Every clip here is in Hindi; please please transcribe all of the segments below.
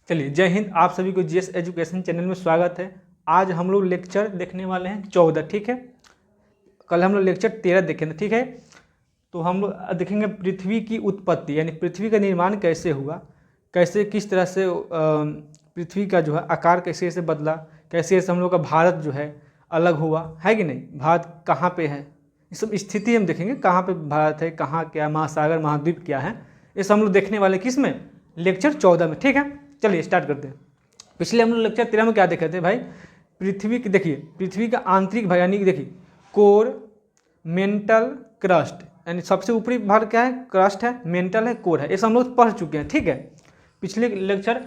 चलिए, जय हिंद। आप सभी को जीएस एजुकेशन चैनल में स्वागत है। आज हम लोग लेक्चर देखने वाले हैं 14, ठीक है। कल हम लोग लेक्चर 13 देखे थे, ठीक है। तो हम लोग देखेंगे पृथ्वी की उत्पत्ति, यानी पृथ्वी का निर्माण कैसे हुआ, कैसे किस तरह से पृथ्वी का जो है आकार कैसे से बदला, कैसे से हम लोग का भारत जो है अलग हुआ है कि नहीं, भारत कहाँ पे है, ये सब स्थिति हम देखेंगे। कहाँ पे भारत है, कहाँ क्या महासागर महाद्वीप क्या है, ये सब हम लोग देखने वाले किस में, लेक्चर 14 में, ठीक है। चलिए स्टार्ट करते हैं। पिछले हम लोग लेक्चर 13 में क्या देखे थे भाई, पृथ्वी की देखिए, पृथ्वी का आंतरिक भाग यानी कि देखिए कोर, मेंटल, क्रस्ट, यानी सबसे ऊपरी भाग क्या है, क्रस्ट है, मेंटल है, कोर है, ये सब हम लोग पढ़ चुके हैं, ठीक है। पिछले लेक्चर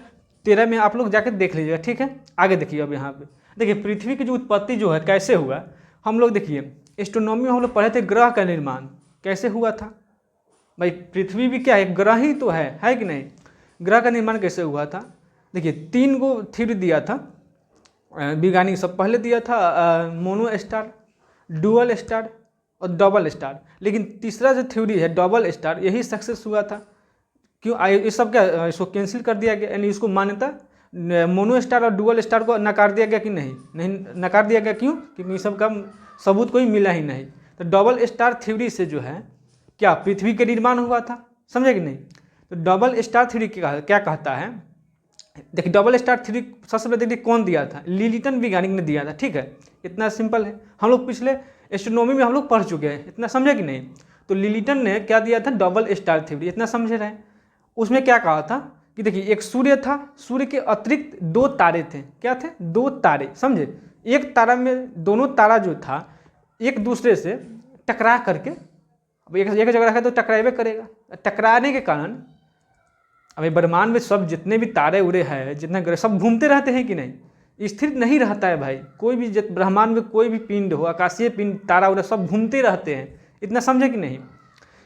13 में आप लोग जाकर देख लीजिएगा, ठीक है। आगे देखिए, अब यहाँ पे देखिए पृथ्वी की जो उत्पत्ति जो है कैसे हुआ, हम लोग देखिए एस्ट्रोनॉमी में हम लोग पढ़े थे ग्रह का निर्माण कैसे हुआ था। भाई पृथ्वी भी क्या है, ग्रह ही तो है कि नहीं। ग्रह का निर्माण कैसे हुआ था, देखिए 3 गो थ्योरी दिया था वैज्ञानिक सब। पहले दिया था मोनो स्टार, डुअल स्टार और डबल स्टार, लेकिन तीसरा जो थ्योरी है डबल स्टार, यही सक्सेस हुआ था। क्यों ये सब क्या, इसको कैंसिल कर दिया गया, यानी इसको मान्यता मोनो स्टार और डुअल स्टार को नकार दिया गया कि नहीं नकार दिया गया। क्यों, क्योंकि इस सब का सबूत कोई मिला ही नहीं। तो डबल स्टार थ्योरी से जो है क्या पृथ्वी का निर्माण हुआ था, समझे कि नहीं। तो डबल स्टार थ्योरी क्या कहता है, देखिए डबल स्टार थ्योरी सबसे पहले देखिए कौन दिया था, लिलिटन वैज्ञानिक ने दिया था, ठीक है। इतना सिंपल है, हम लोग पिछले एस्ट्रोनॉमी में हम लोग पढ़ चुके हैं, इतना समझे कि नहीं। तो लिलिटन ने क्या दिया था, डबल स्टार थ्योरी, इतना समझे रहे। उसमें क्या कहा था कि देखिए एक सूर्य था, सूर्य के अतिरिक्त 2 तारे थे, क्या थे, 2 तारे, समझे। एक तारा में दोनों तारा जो था एक दूसरे से टकरा करके, अब एक जगह रखा तो टकरावे करेगा, टकराने के कारण अभी ब्रह्मांड में सब जितने भी तारे उड़े हैं, जितने ग्रह, सब घूमते रहते हैं कि नहीं, स्थिर नहीं रहता है भाई। कोई भी ब्रह्मांड में कोई भी पिंड हो, आकाशीय पिंड, तारा उड़ा, सब घूमते रहते हैं, इतना समझे कि नहीं,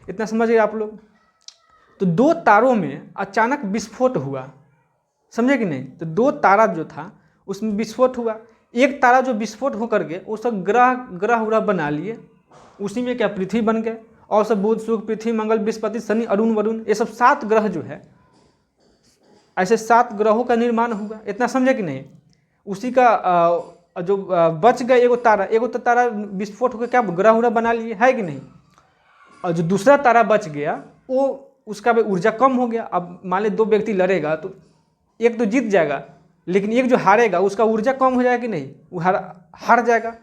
इतना समझिए आप लोग। तो 2 तारों में अचानक विस्फोट हुआ, समझे कि नहीं। तो 2 तारा जो था उसमें विस्फोट हुआ, एक तारा जो विस्फोट होकर के वो सब ग्रह उरह बना लिए, उसी में क्या पृथ्वी बन गए। और सब बुध शुक्र पृथ्वी मंगल बृहस्पति शनि अरुण वरुण, ये सब 7 ग्रह जो है, ऐसे 7 ग्रहों का निर्माण हुआ, इतना समझे कि नहीं। उसी का जो बच गए एगो तारा विस्फोट होकर क्या ग्रह उरह बना लिए, है कि नहीं। और जो दूसरा तारा बच गया वो उसका भी ऊर्जा कम हो गया। अब मान ली 2 व्यक्ति लड़ेगा तो एक तो जीत जाएगा, लेकिन एक जो हारेगा उसका ऊर्जा कम हो जाएगा कि नहीं, वो हार जाएगा,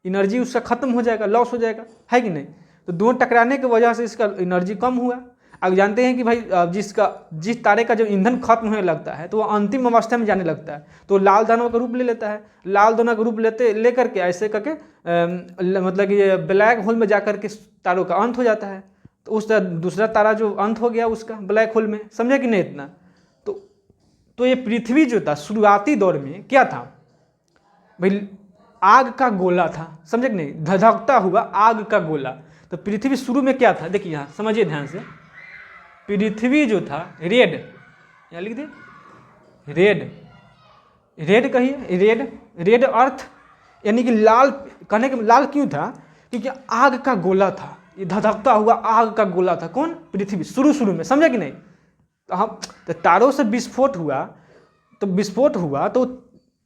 एनर्जी उसका खत्म हो जाएगा, लॉस हो जाएगा, है कि नहीं। तो दोनों टकराने की वजह से इसका एनर्जी कम हुआ। अब जानते हैं कि भाई जिस तारे का जो ईंधन खत्म होने लगता है तो वो अंतिम अवस्था में जाने लगता है, तो लाल दानव का रूप ले लेता है। लाल दानव का रूप लेकर के ऐसे करके मतलब कि ये ब्लैक होल में जाकर के तारों का अंत हो जाता है। तो उस दूसरा तारा जो अंत हो गया उसका ब्लैक होल में, समझे कि नहीं इतना। तो ये पृथ्वी जो था शुरुआती दौर में क्या था भाई, आग का गोला था, समझे कि नहीं, धधकता हुआ आग का गोला। तो पृथ्वी शुरू में क्या था, देखिए यहाँ समझिए ध्यान से। पृथ्वी जो था रेड, यहाँ लिख दे रेड कहिए, रेड अर्थ, यानी कि लाल। कहने के लाल क्यों था, क्योंकि आग का गोला था, ये धधकता हुआ आग का गोला था। कौन, पृथ्वी, शुरू में, समझे कि नहीं। तो तारों से विस्फोट हुआ तो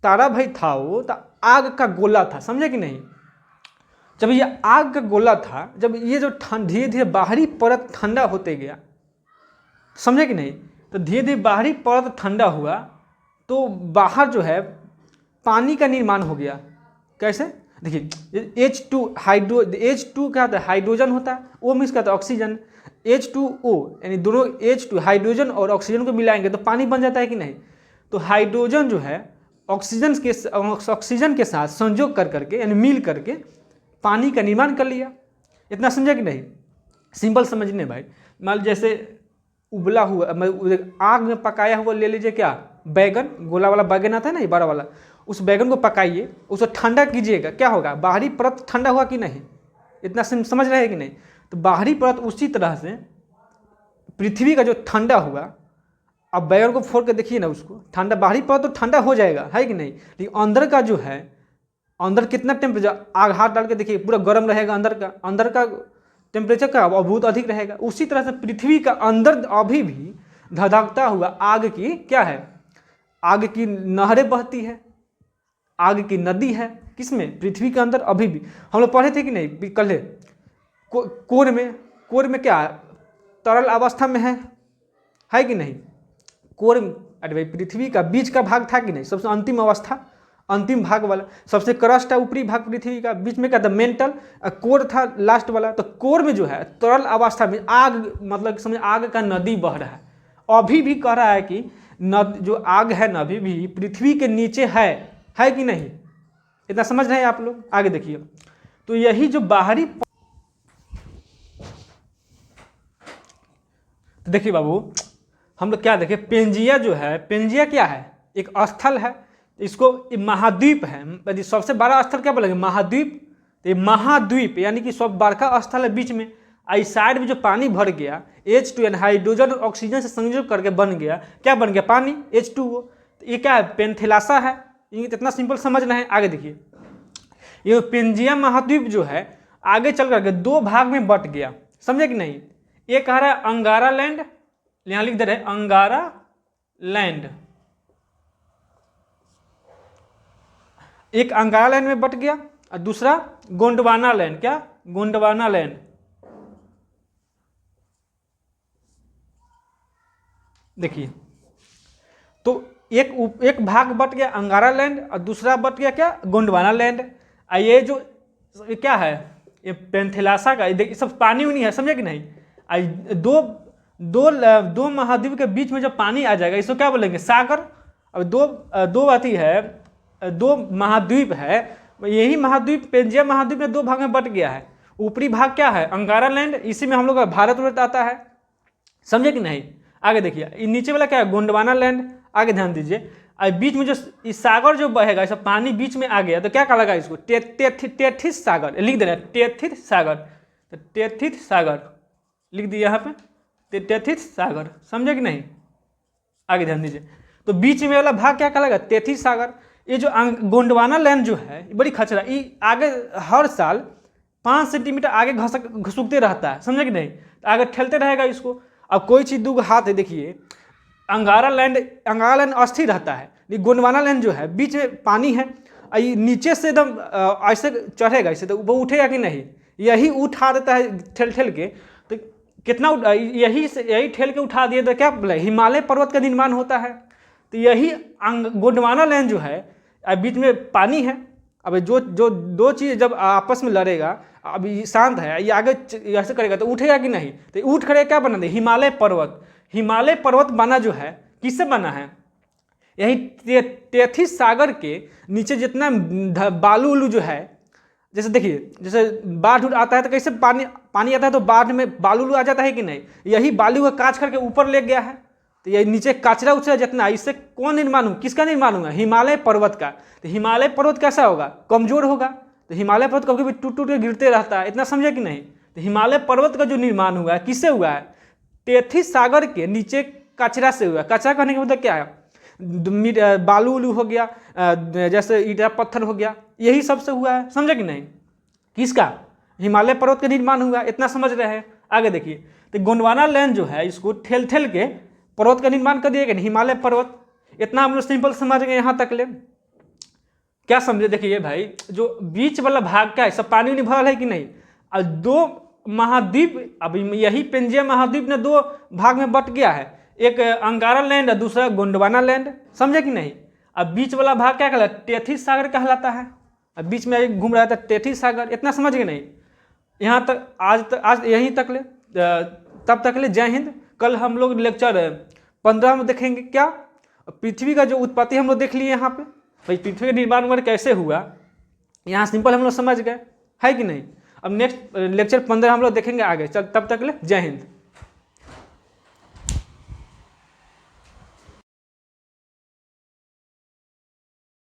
तारा भाई था वो, तो आग का गोला था, समझे कि नहीं। जब ये आग का गोला था, जब ये जो धीरे धीरे बाहरी परत ठंडा होते गया, समझे कि नहीं, तो धीरे धीरे बाहरी परत ठंडा हुआ तो बाहर जो है पानी का निर्माण हो गया। कैसे, देखिए H2 क्या होता है, हाइड्रोजन होता है, O मीन्स क्या होता है, ऑक्सीजन। H2O यानी दोनों H2 हाइड्रोजन और ऑक्सीजन को मिलाएंगे तो पानी बन जाता है कि नहीं। तो हाइड्रोजन जो है ऑक्सीजन के साथ संयोग कर करके, यानी मिल करके पानी का निर्माण कर लिया। इतना समझे कि नहीं, सिंपल समझने भाई। मान जैसे उबला हुआ आग में पकाया हुआ ले लीजिए, क्या, बैगन, गोला वाला बैगन आता है ना, ये बड़ा वाला, उस बैगन को पकाइए, उसे ठंडा कीजिएगा, क्या होगा, बाहरी परत ठंडा हुआ कि नहीं, इतना समझ रहे हैं कि नहीं। तो बाहरी परत उसी तरह से पृथ्वी का जो ठंडा हुआ, अब बैगन को फोड़ के देखिए ना, उसको ठंडा, बाहरी परत तो ठंडा हो जाएगा, है कि नहीं, लेकिन अंदर का जो है, अंदर कितना टेम्परेचर, आग हाथ डाल के देखिए पूरा गर्म रहेगा, अंदर का टेम्परेचर का बहुत अधिक रहेगा। उसी तरह से पृथ्वी का अंदर अभी भी धधकता हुआ आग की क्या है, आग की नहरें बहती है, आग की नदी है, किसमें? पृथ्वी के अंदर। अभी भी हम लोग पढ़े थे कि नहीं कल? कोर में क्या है? तरल अवस्था में है कि नहीं? कोर, अरे भाई पृथ्वी का बीच का भाग था कि नहीं? सबसे अंतिम अवस्था, अंतिम भाग वाला, सबसे क्रस्ट है ऊपरी भाग पृथ्वी का, बीच में क्या था? मेंटल। कोर था लास्ट वाला। तो कोर में जो है तरल अवस्था में आग, मतलब समझ आग का नदी बह रहा है। अभी भी कह रहा है कि जो आग है ना अभी भी पृथ्वी के नीचे है कि नहीं? इतना समझ रहे हैं आप लोग? आगे देखिए, तो यही जो बाहरी, तो देखिए बाबू हम लोग क्या देखें, पेंजिया जो है, पेंजिया क्या है? एक स्थल है, इसको महाद्वीप है। यदि सबसे बड़ा स्थल क्या बोलेंगे? महाद्वीप। तो ये महाद्वीप यानी कि सब बड़का स्थल है बीच में। इस साइड में जो पानी भर गया H2N, हाइड्रोजन और ऑक्सीजन से संयोजन करके बन गया, क्या बन गया? पानी, H2O। तो ये क्या है? पेंथिलासा है। इतना सिंपल समझना है। आगे देखिए, ये पेंजिया महाद्वीप जो है आगे चल करके दो भाग में बट गया, समझे कि नहीं? एक कह रहा है अंगारा लैंड, यहां लिख दे रहे अंगारा लैंड, एक अंगारा लैंड में बट गया, और दूसरा गोंडवाना लैंड। क्या? गोंडवाना लैंड। देखिए, तो एक भाग बट गया अंगारा लैंड और दूसरा बट गया क्या? गोंडवाना लैंड। ये जो ये क्या है? ये पेंथिलासा का, देखिए सब पानी उनी है, समझे कि नहीं? दो महाद्वीप के बीच में जब पानी आ जाएगा इसको क्या बोलेंगे? सागर। अब दो आती है, दो महाद्वीप है, यही महाद्वीप पेंजिया महाद्वीप में दो भाग में बट गया है। ऊपरी भाग क्या है? अंगारा लैंड, इसी में हम लोग का भारत वर्ष आता है, समझे कि नहीं? आगे देखिए, नीचे वाला क्या है? गोंडवाना लैंड। आगे ध्यान दीजिए, बीच में जो इस सागर जो बहेगा, ऐसा पानी बीच में आ गया तो क्या कहलाएगा इसको? टेथिस सागर। लिख देना टेथिस सागर। तो टेथिस सागर लिख दिया यहाँ पे, टेथिस सागर, समझे कि नहीं? आगे ध्यान दीजिए, तो बीच में वाला भाग क्या कहलाएगा? टेथिस सागर। ये जो गोंडवाना लैंड जो है बड़ी खचरा, ये आगे हर साल 5 सेंटीमीटर आगे घसुकते रहता है, समझे कि नहीं? तो आगे ठेलते रहेगा इसको। अब कोई चीज़ दो हाथ है, देखिए अंगारा लैंड अस्थिर रहता है, ये गोंडवाना लैंड जो है बीच में पानी है, ये नीचे से एकदम ऐसे चढ़ेगा, इससे तो वो उठेगा कि नहीं? यही उठा देता है ठेल के। तो कितना यही ठेल के उठा दिए तो क्या बोले? हिमालय पर्वत का निर्माण होता है। तो यही गोंडवाना लैंड जो है बीच में पानी है। अब जो दो चीज़ जब आपस में लड़ेगा, अब ये शांत है, ये आगे ऐसे करेगा तो उठेगा कि नहीं? तो उठ कर क्या बना दे? हिमालय पर्वत। हिमालय पर्वत बना जो है किससे बना है? यही टेथिस सागर के नीचे जितना बालू उलू जो है, जैसे देखिए जैसे बाढ़ आता है तो कैसे पानी आता है, तो बाढ़ में बालू उलू आ जाता है कि नहीं? यही बालू का काट करके ऊपर ले गया है। तो ये नीचे कचरा उचरा जितना, इससे कौन निर्माण हुआ? किसका निर्माण हुआ? हिमालय पर्वत का। तो हिमालय पर्वत कैसा होगा? कमजोर होगा। तो हिमालय पर्वत कभी कभी टूट टूट के गिरते रहता है, इतना समझे कि नहीं? तो हिमालय पर्वत का जो निर्माण हुआ है किससे हुआ है? टेथिस सागर के नीचे कचरा से हुआ। कचरा कहने का मतलब क्या है? बालू उलू हो गया, जैसे ईटा पत्थर हो गया, यही सबसे हुआ है, समझे कि नहीं? किसका? हिमालय पर्वत का निर्माण हुआ, इतना समझ रहे हैं? आगे देखिए, तो गोंडवाना लैंड जो है इसको ठेल के पर्वत का निर्माण कर दिया, हिमालय पर्वत। इतना हम लोग सिंपल समझ गए यहाँ तक ले। क्या समझे? देखिए भाई, जो बीच वाला भाग क्या है? सब पानी नहीं भरल है कि नहीं? और दो महाद्वीप, अब यही पेंजिया महाद्वीप ने दो भाग में बट गया है, एक अंगारा लैंड और दूसरा गोंडवाना लैंड, समझे कि नहीं? अब बीच वाला भाग क्या कहलाता है? टेथिस सागर कहलाता है। अब बीच में घूम रहा था टेथिस सागर, इतना समझ गए नहीं? यहाँ तक आज यहीं तक ले, तब तक ले जय हिंद। कल हम लोग लेक्चर 15 में देखेंगे क्या? पृथ्वी का जो उत्पत्ति हम लोग देख लिए यहाँ पे, भाई पृथ्वी का निर्माण वगैरह कैसे हुआ, यहाँ सिंपल हम लोग समझ गए, है कि नहीं? अब नेक्स्ट लेक्चर 15 हम लोग देखेंगे आगे। चल तब तक ले जय हिंद।